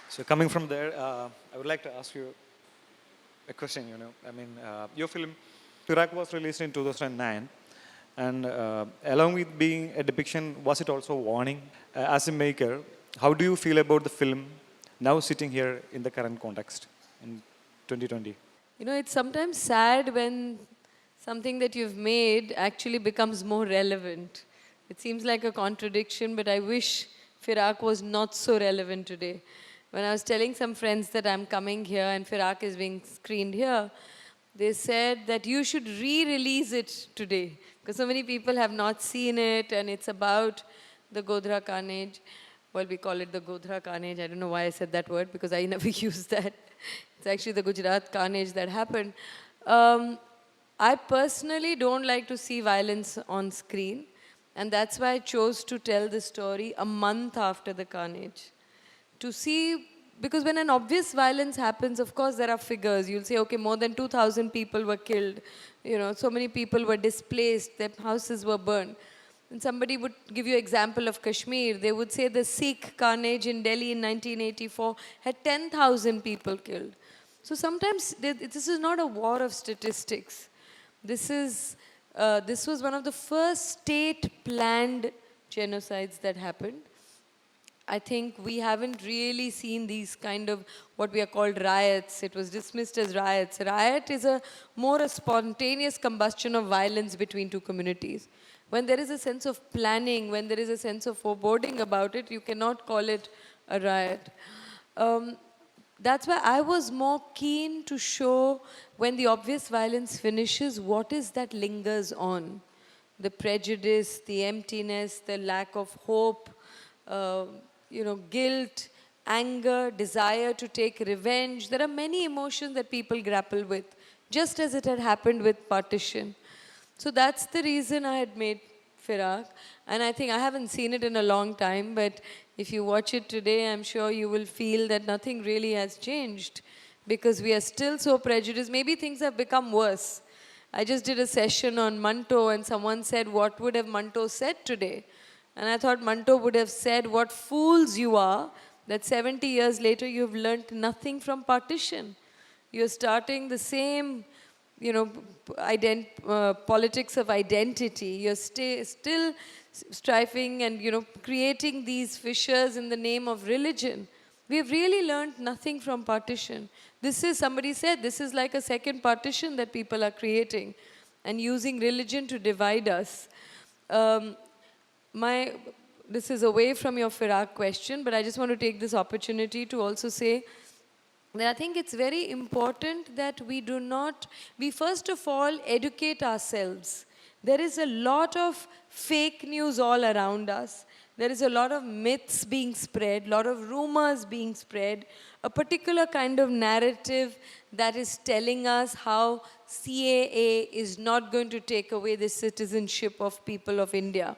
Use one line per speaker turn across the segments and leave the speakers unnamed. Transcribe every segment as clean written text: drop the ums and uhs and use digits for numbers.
So coming from there, I would like to ask you a question. Your film Iraq was released in 2009, and along with being a depiction, was it also a warning? As a maker, how do you feel about the film now sitting here in the current context in 2020?
It's sometimes sad when something that you've made actually becomes more relevant. It seems like a contradiction, but I wish Firak was not so relevant today. When I was telling some friends that I'm coming here and Firak is being screened here, they said that you should re-release it today because so many people have not seen it and it's about the Godhra carnage. Well, we call it the Godhra carnage. I don't know why I said that word because I never use that. It's actually the Gujarat carnage that happened. I personally don't like to see violence on screen, and that's why I chose to tell the story a month after the carnage. To see, because when an obvious violence happens, of course there are figures. You'll say, okay, more than 2,000 people were killed. So many people were displaced, their houses were burned. And somebody would give you example of Kashmir. They would say the Sikh carnage in Delhi in 1984 had 10,000 people killed. So sometimes this is not a war of statistics. This was one of the first state-planned genocides that happened. I think we haven't really seen these kind of what we are called riots. It was dismissed as riots. Riot is more a spontaneous combustion of violence between two communities. When there is a sense of planning, when there is a sense of foreboding about it, you cannot call it a riot. That's why I was more keen to show when the obvious violence finishes, what is that lingers on? The prejudice, the emptiness, the lack of hope, guilt, anger, desire to take revenge. There are many emotions that people grapple with, just as it had happened with partition. So that's the reason I had made Firak. And I think I haven't seen it in a long time, but if you watch it today, I'm sure you will feel that nothing really has changed because we are still so prejudiced. Maybe things have become worse. I just did a session on Manto and someone said, what would have Manto said today? And I thought Manto would have said, what fools you are, that 70 years later you've learnt nothing from partition. You're starting the same politics of identity. You're still striving and, creating these fissures in the name of religion. We've really learned nothing from partition. Somebody said, this is like a second partition that people are creating and using religion to divide us. This is away from your Firak question, but I just want to take this opportunity to also say that I think it's very important that we first of all educate ourselves. There is a lot of fake news all around us. There is a lot of myths being spread, a lot of rumors being spread, a particular kind of narrative that is telling us how CAA is not going to take away the citizenship of people of India.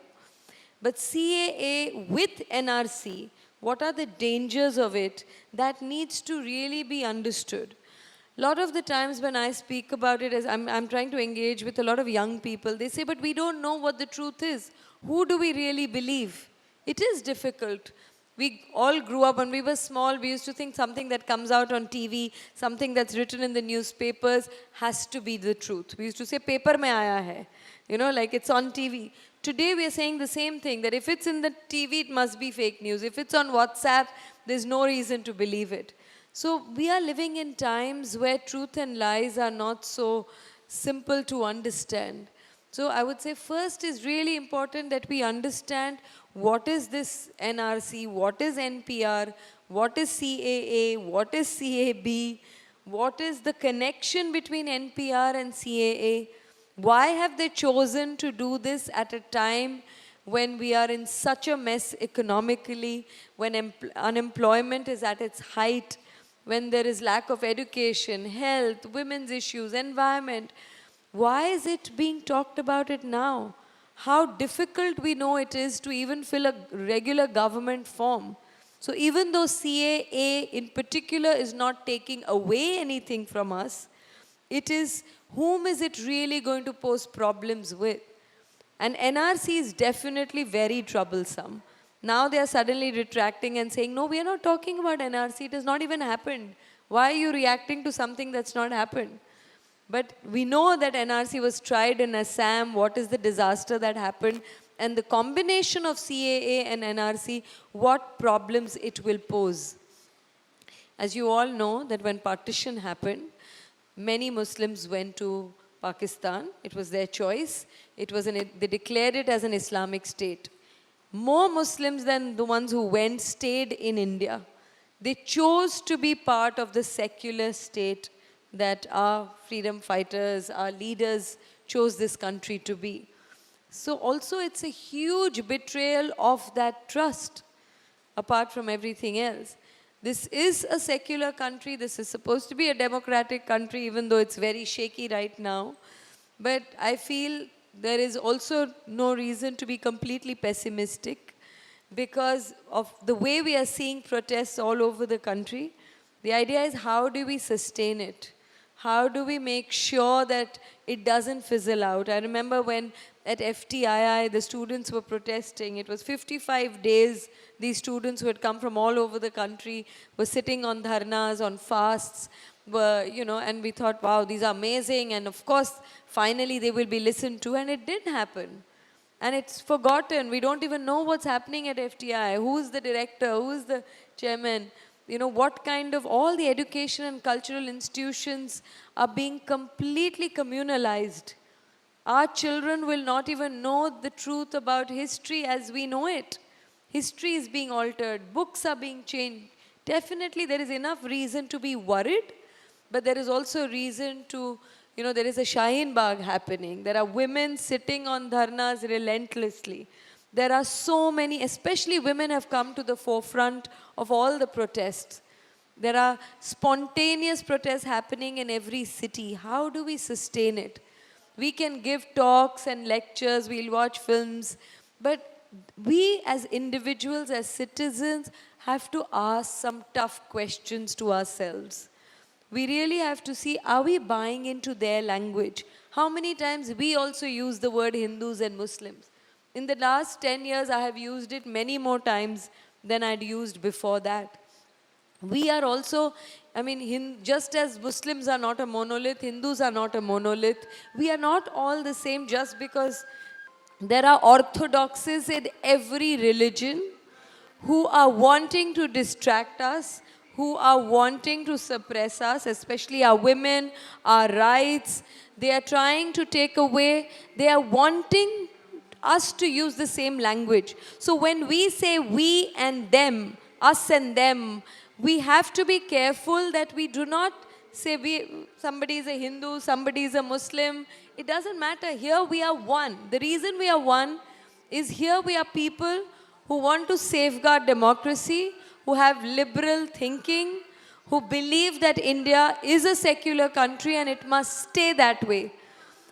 But CAA with NRC, what are the dangers of it that needs to really be understood? A lot of the times when I speak about it, as I'm trying to engage with a lot of young people, they say, but we don't know what the truth is. Who do we really believe? It is difficult. We all grew up when we were small, we used to think something that comes out on TV, something that's written in the newspapers has to be the truth. We used to say, paper mein aaya hai. Like it's on TV. Today we are saying the same thing, that if it's in the TV, it must be fake news. If it's on WhatsApp, there's no reason to believe it. So we are living in times where truth and lies are not so simple to understand. So I would say first is really important that we understand what is this NRC, what is NPR, what is CAA, what is CAB, what is the connection between NPR and CAA. Why have they chosen to do this at a time when we are in such a mess economically, when unemployment is at its height, when there is lack of education, health, women's issues, environment? Why is it being talked about it now? How difficult we know it is to even fill a regular government form. So even though CAA in particular is not taking away anything from us, it is whom is it really going to pose problems with? And NRC is definitely very troublesome. Now they are suddenly retracting and saying, no, we are not talking about NRC. It has not even happened. Why are you reacting to something that's not happened? But we know that NRC was tried in Assam. What is the disaster that happened? And the combination of CAA and NRC, what problems it will pose. As you all know, that when partition happened, many Muslims went to Pakistan. It was their choice. They declared it as an Islamic state. More Muslims than the ones who went stayed in India. They chose to be part of the secular state that our freedom fighters, our leaders chose this country to be. So also it's a huge betrayal of that trust, apart from everything else. This is a secular country. This is supposed to be a democratic country, even though it's very shaky right now. But I feel there is also no reason to be completely pessimistic because of the way we are seeing protests all over the country. The idea is, how do we sustain it? How do we make sure that it doesn't fizzle out? I remember when at FTII the students were protesting. It was 55 days. These students who had come from all over the country were sitting on dharnas, on fasts, and we thought, wow, these are amazing. And of course, finally they will be listened to. And it did happen. And it's forgotten. We don't even know what's happening at FTI. Who's the director? Who's the chairman? What kind of, all the education and cultural institutions are being completely communalized. Our children will not even know the truth about history as we know it. History is being altered. Books are being changed. Definitely there is enough reason to be worried, but there is also reason to, there is a Shaheen Bagh happening. There are women sitting on dharnas relentlessly. There are so many, especially women have come to the forefront of all the protests. There are spontaneous protests happening in every city. How do we sustain it? We can give talks and lectures, we'll watch films, but we as individuals, as citizens, have to ask some tough questions to ourselves. We really have to see, are we buying into their language? How many times we also use the word Hindus and Muslims? In the last 10 years, I have used it many more times than I'd used before that. We are also, just as Muslims are not a monolith, Hindus are not a monolith. We are not all the same just because there are orthodoxies in every religion who are wanting to distract us, who are wanting to suppress us, especially our women, our rights. They are trying to take away, they are wanting us to use the same language. So when we say we and them, us and them, we have to be careful that we do not say somebody is a Hindu, somebody is a Muslim. It doesn't matter. Here we are one. The reason we are one is here we are people who want to safeguard democracy, who have liberal thinking, who believe that India is a secular country and it must stay that way.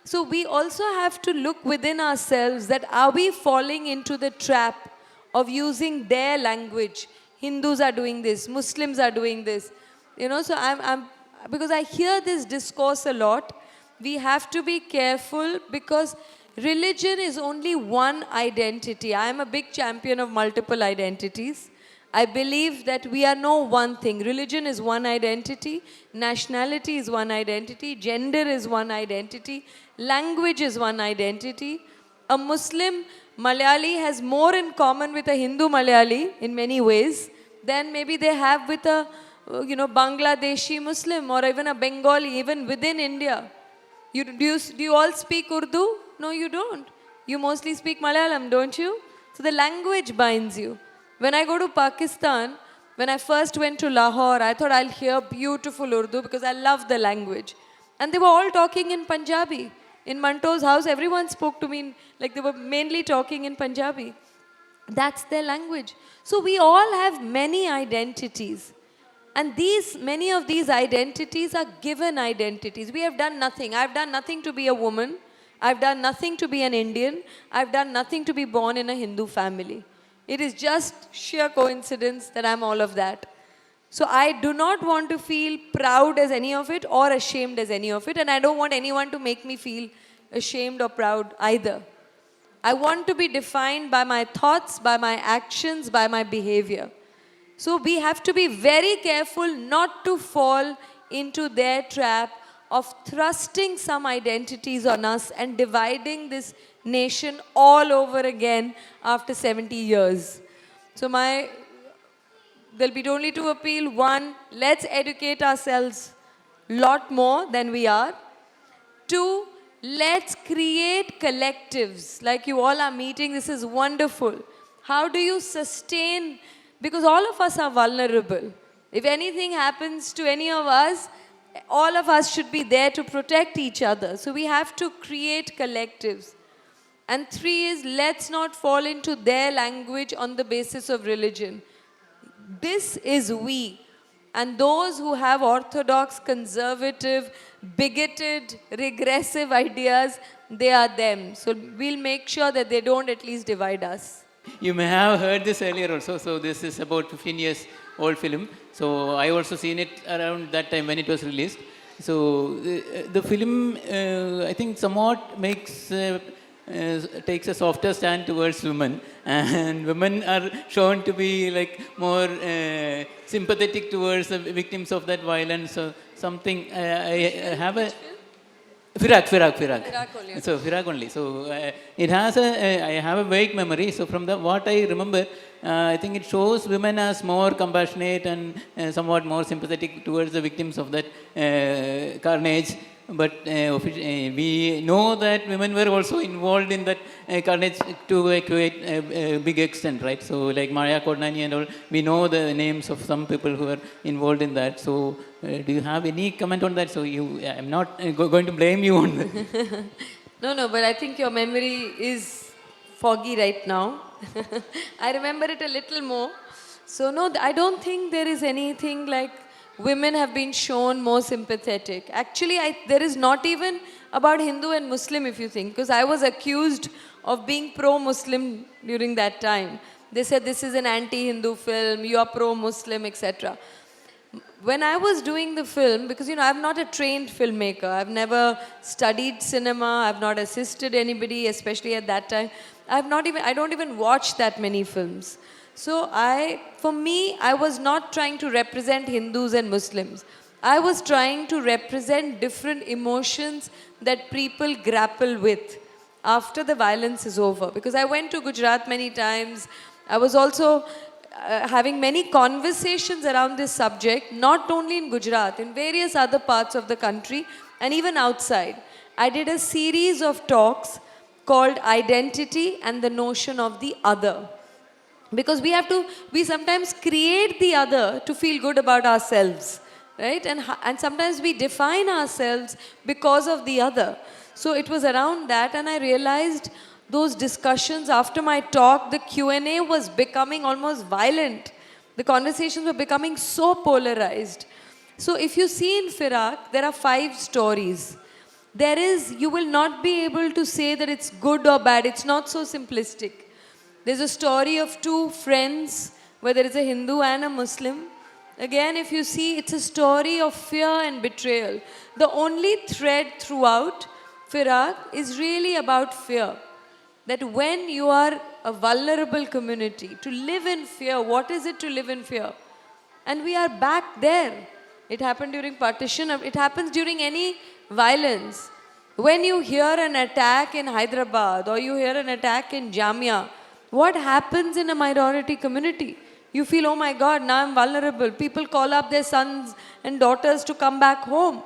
So we also have to look within ourselves that are we falling into the trap of using their language? Hindus are doing this, Muslims are doing this. So because I hear this discourse a lot, we have to be careful because religion is only one identity. I am a big champion of multiple identities. I believe that we are no one thing. Religion is one identity, nationality is one identity, gender is one identity, language is one identity. A Muslim Malayali has more in common with a Hindu Malayali in many ways than maybe they have with a Bangladeshi Muslim or even a Bengali, even within India. Do you all speak Urdu? No, you don't. You mostly speak Malayalam, don't you? So the language binds you. When I go to Pakistan, when I first went to Lahore, I thought I'll hear beautiful Urdu because I love the language. And they were all talking in Punjabi. In Manto's house, everyone spoke to me like they were mainly talking in Punjabi. That's their language. So we all have many identities. And many of these identities are given identities. We have done nothing. I've done nothing to be a woman. I've done nothing to be an Indian. I've done nothing to be born in a Hindu family. It is just sheer coincidence that I'm all of that. So I do not want to feel proud as any of it or ashamed as any of it. And I don't want anyone to make me feel ashamed or proud either. I want to be defined by my thoughts, by my actions, by my behavior. So we have to be very careful not to fall into their trap of thrusting some identities on us and dividing this nation all over again after 70 years. So there'll be only two appeal. One, let's educate ourselves lot more than we are. Two, let's create collectives like you all are meeting. This is wonderful. How do you sustain? Because all of us are vulnerable. If anything happens to any of us, all of us should be there to protect each other. So we have to create collectives. And three is, let's not fall into their language on the basis of religion. This is we. And those who have orthodox, conservative, bigoted, regressive ideas, they are them. So we'll make sure that they don't at least divide us.
You may have heard this earlier also. So this is about 15 years old film. So I also seen it around that time when it was released. So the film, I think, somewhat takes a softer stand towards women, and women are shown to be like more sympathetic towards the victims of that violence. So something I have a Firak only. So Firak only. So it has I have a vague memory. So from what I remember, I think it shows women as more compassionate and somewhat more sympathetic towards the victims of that carnage. But we know that women were also involved in that carnage to a quite big extent, right? So like Maria Kodnani and all, we know the names of some people who were involved in that. So do you have any comment on that? So I'm not going to blame you on that.
No, but I think your memory is foggy right now. I remember it a little more. So no, I don't think there is anything like women have been shown more sympathetic. Actually, there is not even about Hindu and Muslim, if you think, because I was accused of being pro-Muslim during that time. They said this is an anti-Hindu film, you are pro-Muslim, etc. When I was doing the film, because I'm not a trained filmmaker, I've never studied cinema, I've not assisted anybody, especially at that time. I don't even watch that many films. So for me, I was not trying to represent Hindus and Muslims. I was trying to represent different emotions that people grapple with after the violence is over. Because I went to Gujarat many times. I was also having many conversations around this subject, not only in Gujarat, in various other parts of the country, and even outside. I did a series of talks called Identity and the Notion of the Other. Because we sometimes create the other to feel good about ourselves, right? And sometimes we define ourselves because of the other. So it was around that, and I realized those discussions after my talk, the Q&A was becoming almost violent. The conversations were becoming so polarized. So if you see in Firak, there are 5 stories. You will not be able to say that it's good or bad. It's not so simplistic. There's a story of 2 friends, where there is a Hindu and a Muslim. Again, if you see, it's a story of fear and betrayal. The only thread throughout Firak is really about fear. That when you are a vulnerable community, to live in fear, what is it to live in fear? And we are back there. It happened during partition. It happens during any violence. When you hear an attack in Hyderabad or you hear an attack in Jamia, what happens in a minority community? You feel, oh my God, now I'm vulnerable. People call up their sons and daughters to come back home.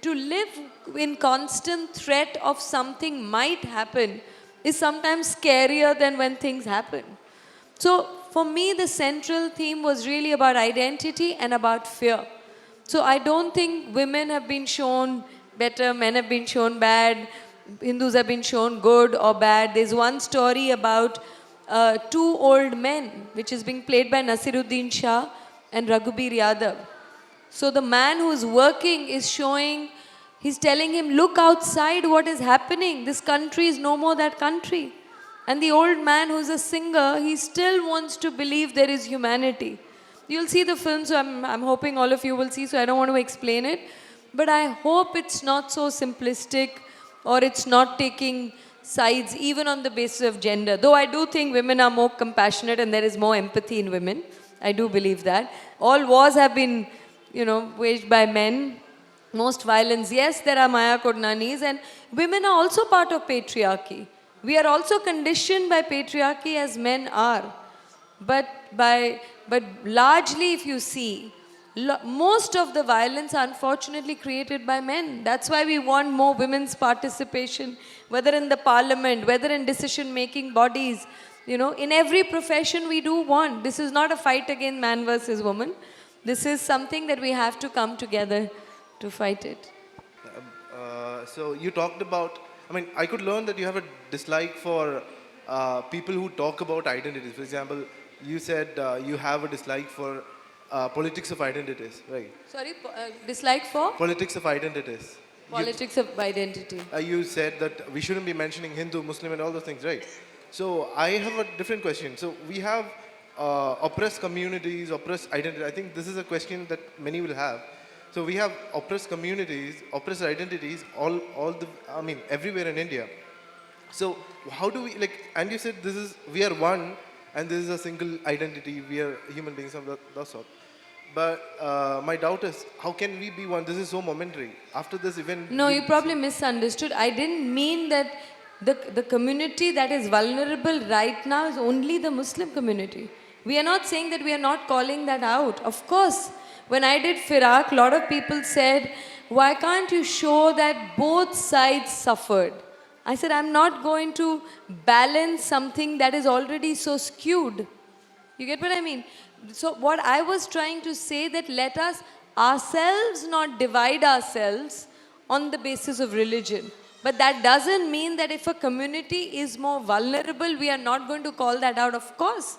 To live in constant threat of something might happen is sometimes scarier than when things happen. So for me, the central theme was really about identity and about fear. So I don't think women have been shown better, men have been shown bad, Hindus have been shown good or bad. There's one story about 2 old men, which is being played by Nasiruddin Shah and Raghubir Yadav. So the man who's working is he's telling him, look outside what is happening. This country is no more that country. And the old man who's a singer, he still wants to believe there is humanity. You'll see the film, so I'm hoping all of you will see, so I don't want to explain it. But I hope it's not so simplistic, or it's not taking sides, even on the basis of gender. Though I do think women are more compassionate and there is more empathy in women. I do believe that. All wars have been, waged by men. Most violence, yes, there are Maya Kodnanis, and women are also part of patriarchy. We are also conditioned by patriarchy as men are. But largely, if you see, most of the violence are unfortunately created by men. That's why we want more women's participation, whether in the parliament, whether in decision-making bodies. In every profession we do want. This is not a fight against man versus woman. This is something that we have to come together to fight it.
So you talked about, I could learn that you have a dislike for people who talk about identities. For example, you said you have a dislike for politics of identities, right?
Sorry, dislike for?
Politics of identities.
Politics of identity.
You said that we shouldn't be mentioning Hindu, Muslim and all those things, right? So I have a different question. So we have oppressed communities, oppressed identities. I think this is a question that many will have. So we have oppressed communities, oppressed identities, everywhere in India. So how do we, and you said we are one, and this is a single identity, we are human beings of that sort. But my doubt is, how can we be one? This is so momentary. After this event...
No, you probably misunderstood. I didn't mean that the community that is vulnerable right now is only the Muslim community. We are not saying that we are not calling that out. Of course, when I did Firak, a lot of people said, why can't you show that both sides suffered? I said, I'm not going to balance something that is already so skewed. You get what I mean? So what I was trying to say that let us ourselves not divide ourselves on the basis of religion. But that doesn't mean that if a community is more vulnerable, we are not going to call that out. Of course.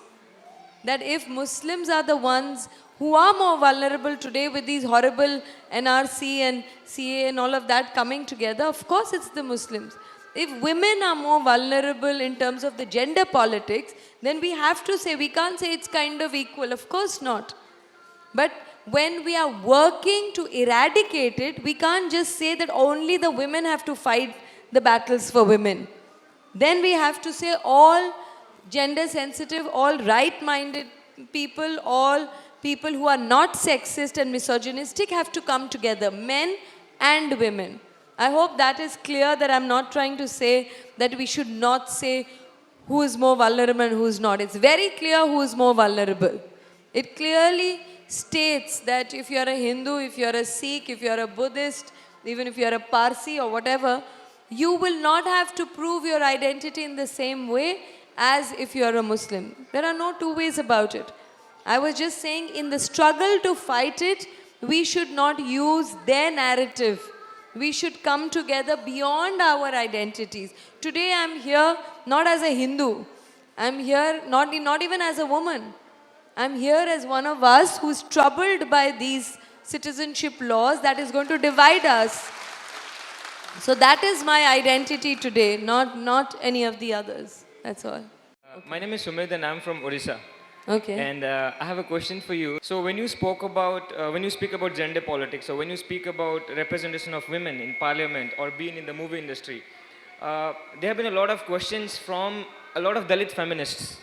That if Muslims are the ones who are more vulnerable today with these horrible NRC and CA and all of that coming together, of course it's the Muslims. If women are more vulnerable in terms of the gender politics, then we have to say, we can't say it's kind of equal. Of course not. But when we are working to eradicate it, we can't just say that only the women have to fight the battles for women. Then we have to say all gender sensitive, all right-minded people, all people who are not sexist and misogynistic have to come together, men and women. I hope that is clear, that I'm not trying to say that we should not say who is more vulnerable and who is not. It's very clear who is more vulnerable. It clearly states that if you're a Hindu, if you're a Sikh, if you're a Buddhist, even if you're a Parsi or whatever, you will not have to prove your identity in the same way as if you're a Muslim. There are no two ways about it. I was just saying, in the struggle to fight it, we should not use their narrative. We should come together beyond our identities. Today I'm here not as a Hindu. I'm here not even as a woman. I'm here as one of us who's troubled by these citizenship laws that is going to divide us. So that is my identity today, not any of the others. That's all.
My name is Sumit and I'm from Odisha.
Okay.
And I have a question for you. So when you speak about gender politics, or when you speak about representation of women in parliament or being in the movie industry, there have been a lot of questions from a lot of Dalit feminists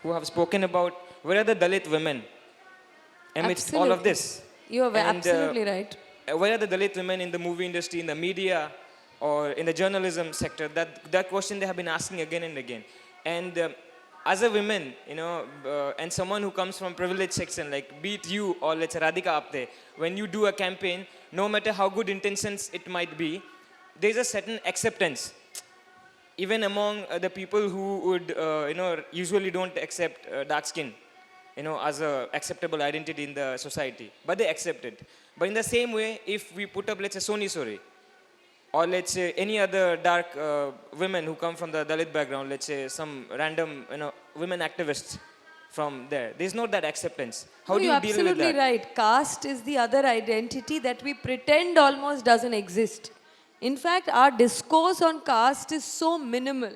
who have spoken about where are the Dalit women amidst all of this.
You are absolutely right.
Where are the Dalit women in the movie industry, in the media, or in the journalism sector? That question they have been asking again and again. And as a woman, and someone who comes from privileged section, like be it you or let's say Radhika Apte, when you do a campaign, no matter how good intentions it might be, there's a certain acceptance. Even among the people who would, usually don't accept dark skin, as a acceptable identity in the society, but they accept it. But in the same way, if we put up, let's say, Soni Sori, or let's say any other dark women who come from the Dalit background, let's say some random, women activists from there. There's not that acceptance. How do you deal with that?
You're absolutely right. Caste is the other identity that we pretend almost doesn't exist. In fact, our discourse on caste is so minimal.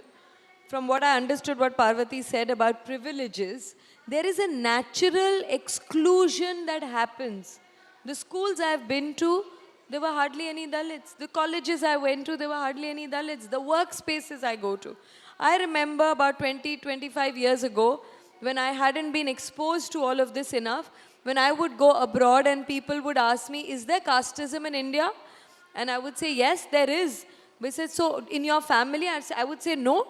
From what I understood what Parvati said about privileges, there is a natural exclusion that happens. The schools I've been to, there were hardly any Dalits. The colleges I went to, there were hardly any Dalits. The workspaces I go to. I remember about 20, 25 years ago, when I hadn't been exposed to all of this enough, when I would go abroad and people would ask me, is there casteism in India? And I would say, yes, there is. They said, so in your family? I would say, no.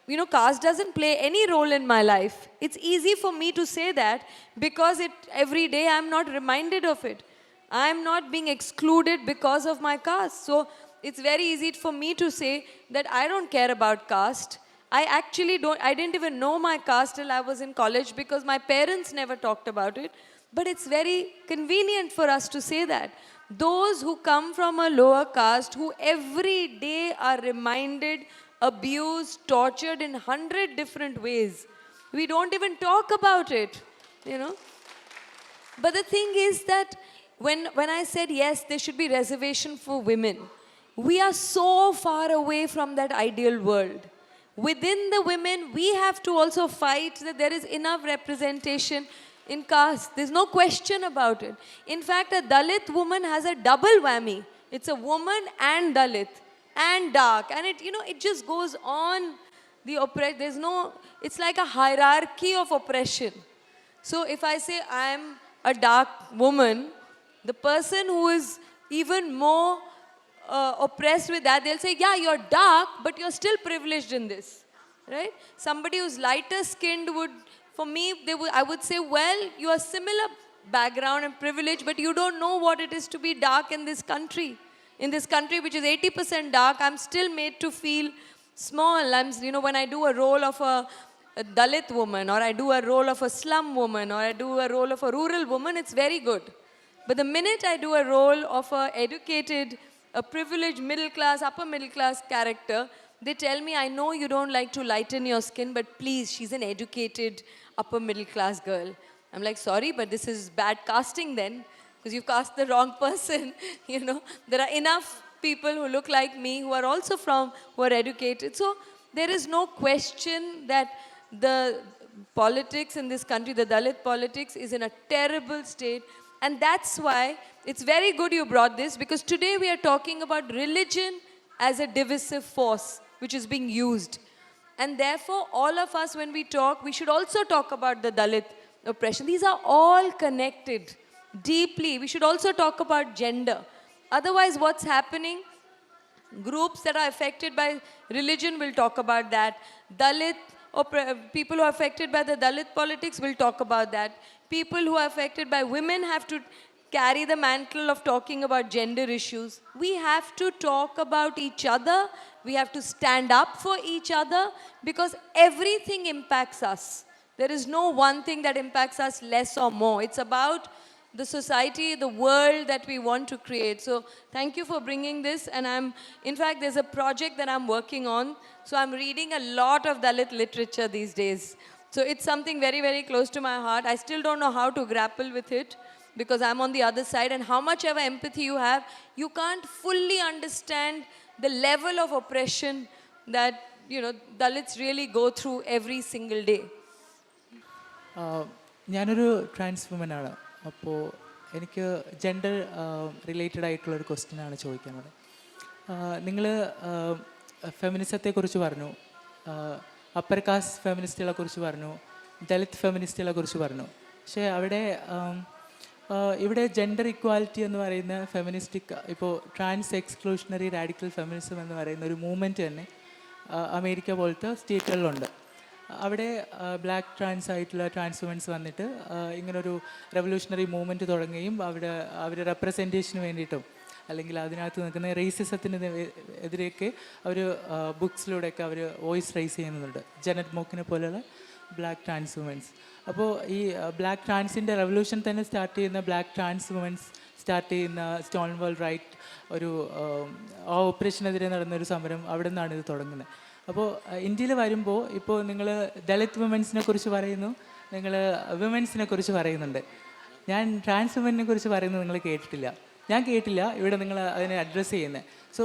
You know, caste doesn't play any role in my life. It's easy for me to say that because every day I'm not reminded of it. I'm not being excluded because of my caste. So it's very easy for me to say that I don't care about caste. I didn't even know my caste till I was in college because my parents never talked about it. But it's very convenient for us to say that. Those who come from a lower caste, who every day are reminded, abused, tortured in 100 different ways. We don't even talk about it, you know. But the thing is that when I said, yes, there should be reservation for women, we are so far away from that ideal world. Within the women, we have to also fight that there is enough representation in caste. There's no question about it. In fact, a Dalit woman has a double whammy. It's a woman and Dalit and dark. And it just goes on. It's like a hierarchy of oppression. So if I say I'm a dark woman, the person who is even more oppressed with that, they'll say, yeah, you're dark, but you're still privileged in this, right? Somebody who's lighter skinned I would say, well, you are similar background and privilege, but you don't know what it is to be dark in this country. In this country, which is 80% dark, I'm still made to feel small. When I do a role of a Dalit woman, or I do a role of a slum woman, or I do a role of a rural woman, it's very good. But the minute I do a role of a educated, a privileged middle class, upper middle class character, they tell me, I know you don't like to lighten your skin, but please, she's an educated, upper middle class girl. I'm like, sorry, but this is bad casting then, because you've cast the wrong person. There are enough people who look like me who are also who are educated. So there is no question that the politics in this country, the Dalit politics, is in a terrible state. And that's why it's very good you brought this, because today we are talking about religion as a divisive force which is being used. And therefore, all of us, when we talk, we should also talk about the Dalit oppression. These are all connected deeply. We should also talk about gender. Otherwise, what's happening? Groups that are affected by religion will talk about that. People who are affected by the Dalit politics will talk about that. People who are affected by women have to carry the mantle of talking about gender issues. We have to talk about each other. We have to stand up for each other, because everything impacts us. There is no one thing that impacts us less or more. It's about the society, the world that we want to create. So thank you for bringing this. And in fact, there's a project that I'm working on. So I'm reading a lot of Dalit literature these days. So it's something very, very close to my heart. I still don't know how to grapple with it, because I'm on the other side. And how much ever empathy you have, you can't fully understand the level of oppression that, Dalits really go through every single day.
ഞാനൊരു trans woman ആണ്. അപ്പോൾ എനിക്ക് gender related ആയിട്ടുള്ളൊരു ക്വസ്റ്റ്യനാണ് ചോദിക്കാനുള്ളത്. നിങ്ങൾ ഫെമിനിസത്തെക്കുറിച്ച് പറഞ്ഞു, upper cast ഫെമിനിസ്റ്റുകളെ കുറിച്ച് പറഞ്ഞു, ദലിത് ഫെമിനിസ്റ്റുകളെ കുറിച്ച് പറഞ്ഞു. പക്ഷേ ഇവിടെ ജെൻഡർ ഇക്വാലിറ്റി എന്ന് പറയുന്ന ഫെമിനിസ്റ്റിക്, ഇപ്പോൾ ട്രാൻസ് എക്സ്ക്ലൂഷണറി റാഡിക്കൽ ഫെമിനിസം എന്ന് പറയുന്ന ഒരു മൂവ്മെൻറ്റ് തന്നെ അമേരിക്ക പോലത്തെ സ്റ്റേറ്റുകളിലുണ്ട്. അവിടെ ബ്ലാക്ക് ട്രാൻസ് ആയിട്ടുള്ള ട്രാൻസ് വുമൻസ് വന്നിട്ട് ഇങ്ങനൊരു റെവല്യൂഷണറി മൂവ്മെൻറ്റ് തുടങ്ങുകയും അവരുടെ റെപ്രസെൻറ്റേഷന് വേണ്ടിയിട്ടും, അല്ലെങ്കിൽ അതിനകത്ത് നിൽക്കുന്ന റേസിസത്തിന് എതിരെയൊക്കെ അവർ ബുക്സിലൂടെയൊക്കെ അവർ വോയിസ് റൈസ് ചെയ്യുന്നുണ്ട്. ജനറ്റ് മോക്കിനെ പോലെയുള്ള ബ്ലാക്ക് ട്രാൻസ് വുമൻസ്. അപ്പോൾ ഈ ബ്ലാക്ക് ട്രാൻസിൻ്റെ റെവല്യൂഷൻ തന്നെ സ്റ്റാർട്ട് ചെയ്യുന്ന ബ്ലാക്ക് ട്രാൻസ് വുമൻസ് സ്റ്റാർട്ട് ചെയ്യുന്ന സ്റ്റോൺ വാൾ റൈറ്റ്, ആ ഓപ്പറേഷനെതിരെ നടന്നൊരു സമരം, അവിടെ നിന്നാണ് ഇത് തുടങ്ങുന്നത്. അപ്പോൾ ഇന്ത്യയിൽ വരുമ്പോൾ ഇപ്പോൾ നിങ്ങൾ ദളിത് വുമൻസിനെ കുറിച്ച് പറയുന്നു, നിങ്ങൾ വിമൻസിനെ കുറിച്ച് പറയുന്നുണ്ട്. ഞാൻ ട്രാൻസ് വുമനെ കുറിച്ച് പറയുന്നത് നിങ്ങൾ കേട്ടിട്ടില്ല. ഞാൻ കേട്ടില്ല ഇവിടെ നിങ്ങൾ അതിനെ അഡ്രസ്സ് ചെയ്യുന്നത്. സോ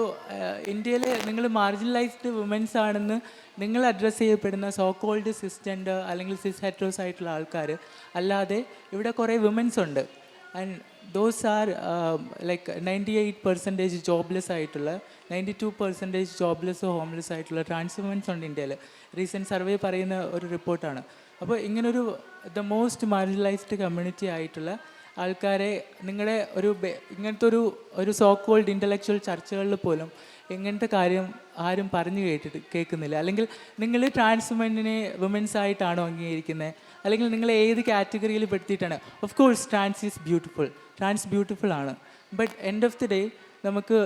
ഇന്ത്യയിൽ നിങ്ങൾ മാർജിനലൈസ്ഡ് വുമൻസ് ആണെന്ന് നിങ്ങൾ അഡ്രസ്സ് ചെയ്യപ്പെടുന്ന സോ കോൾഡ് സിസ് ജെൻഡർ അല്ലെങ്കിൽ സിസ് ഹെറ്ററോസ് ആയിട്ടുള്ള ആൾക്കാർ അല്ലാതെ ഇവിടെ കുറേ വുമൻസ് ഉണ്ട്. And those are like 98% jobless ആയിട്ടുള്ള 92% ജോബ്ലെസ് ഹോംലെസ് ആയിട്ടുള്ള ട്രാൻസ് വുമൻസ് ഉണ്ട് ഇന്ത്യയിൽ. റീസെൻറ്റ് സർവേ പറയുന്ന ഒരു റിപ്പോർട്ടാണ്. അപ്പോൾ ഇങ്ങനൊരു ദ മോസ്റ്റ് മാർജിനലൈസ്ഡ് കമ്മ്യൂണിറ്റി ആയിട്ടുള്ള ആൾക്കാരെ നിങ്ങളുടെ ഇങ്ങനത്തെ ഒരു സോ കോൾഡ് ഇൻ്റലക്ച്വൽ ചർച്ചകളിൽ പോലും ഇങ്ങനത്തെ കാര്യം ആരും പറഞ്ഞു കേൾക്കുന്നില്ല. അല്ലെങ്കിൽ നിങ്ങൾ ട്രാൻസ് വുമൻസ് ആയിട്ടാണോ അംഗീകരിക്കുന്നത്, അല്ലെങ്കിൽ നിങ്ങൾ ഏത് കാറ്റഗറിയിൽ പെടുത്തിയിട്ടാണ്? ഓഫ് കോഴ്സ് ട്രാൻസ് ബ്യൂട്ടിഫുൾ ആണ്. But end of the day നമുക്ക്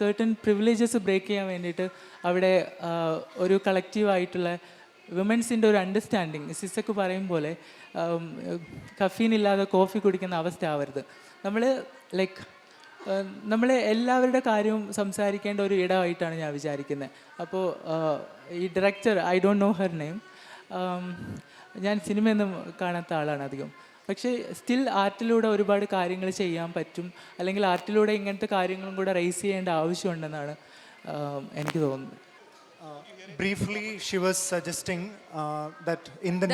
സർട്ടൻ പ്രിവിലേജസ് ബ്രേക്ക് ചെയ്യാൻ വേണ്ടിയിട്ട് അവിടെ ഒരു കളക്റ്റീവായിട്ടുള്ള വിമൻസിൻ്റെ ഒരു അണ്ടർസ്റ്റാൻഡിങ്, സിസക്ക് പറയും പോലെ കഫീൻ ഇല്ലാതെ കോഫി കുടിക്കുന്ന അവസ്ഥ ആവരുത്. നമ്മൾ എല്ലാവരുടെ കാര്യവും സംസാരിക്കേണ്ട ഒരു ഇടമായിട്ടാണ് ഞാൻ വിചാരിക്കുന്നത്. അപ്പോൾ ഈ director, I don't know her name, ഞാൻ സിനിമയൊന്നും കാണാത്ത ആളാണ് അധികം, പക്ഷേ സ്റ്റിൽ ആർട്ടിലൂടെ ഒരുപാട് കാര്യങ്ങൾ ചെയ്യാൻ പറ്റും, അല്ലെങ്കിൽ ആർട്ടിലൂടെ ഇങ്ങനത്തെ കാര്യങ്ങളും കൂടെ റേസ് ചെയ്യേണ്ട ആവശ്യമുണ്ടെന്നാണ് എനിക്ക് തോന്നുന്നത്.
Briefly, she was suggesting that in the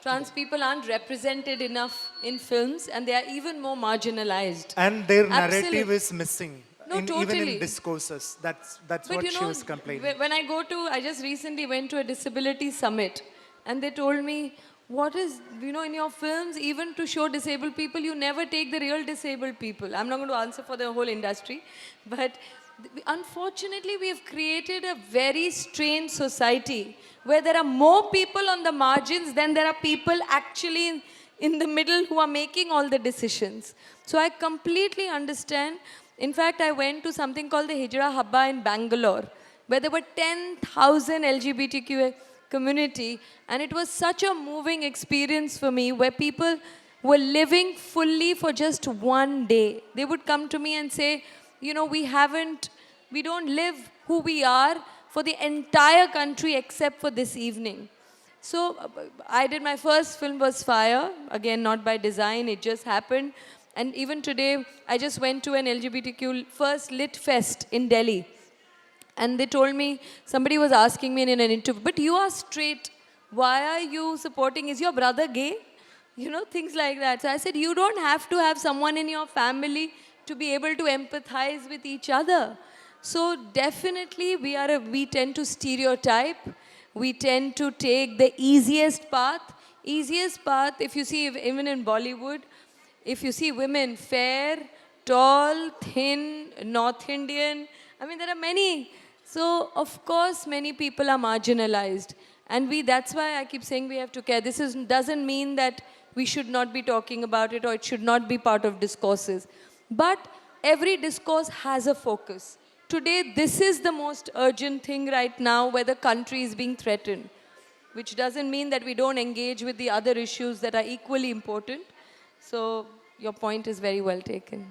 trans people aren't represented enough in films, and they are even more marginalized.
And their narrative
Absolutely.
is missing.
No,
Even in
totally.
discourses. That's
But
what
you
she
know,
was complaining.
when I just recently went to a disability summit, and they told me, what is, in your films, even to show disabled people, you never take the real disabled people. I'm not going to answer for the whole industry, but unfortunately, we have created a very strange society where there are more people on the margins than there are people actually in the middle who are making all the decisions. So I completely understand. In fact, I went to something called the Hijra Habba in Bangalore, where there were 10,000 LGBTQ community, and it was such a moving experience for me, where people were living fully for just one day. They would come to me and say, we don't live who we are for the entire country except for this evening. So I did my first film was Fire, again not by design, it just happened. And even today, I just went to an LGBTQ first lit fest in Delhi. And they told me, somebody was asking me in an interview, but you are straight, why are you supporting, is your brother gay? Things like that. So I said, you don't have to have someone in your family to be able to empathize with each other. So definitely we tend to stereotype. We tend to take the easiest path. If you see, even in Bollywood, if you see women fair, tall, thin, North Indian, there are many. So of course many people are marginalized, and that's why I keep saying we have to care. This doesn't mean that we should not be talking about it, or it should not be part of discourses. But every discourse has a focus. Today, this is the most urgent thing right now, where the country is being threatened, which doesn't mean that we don't engage with the other issues that are equally important. So your point is very well taken.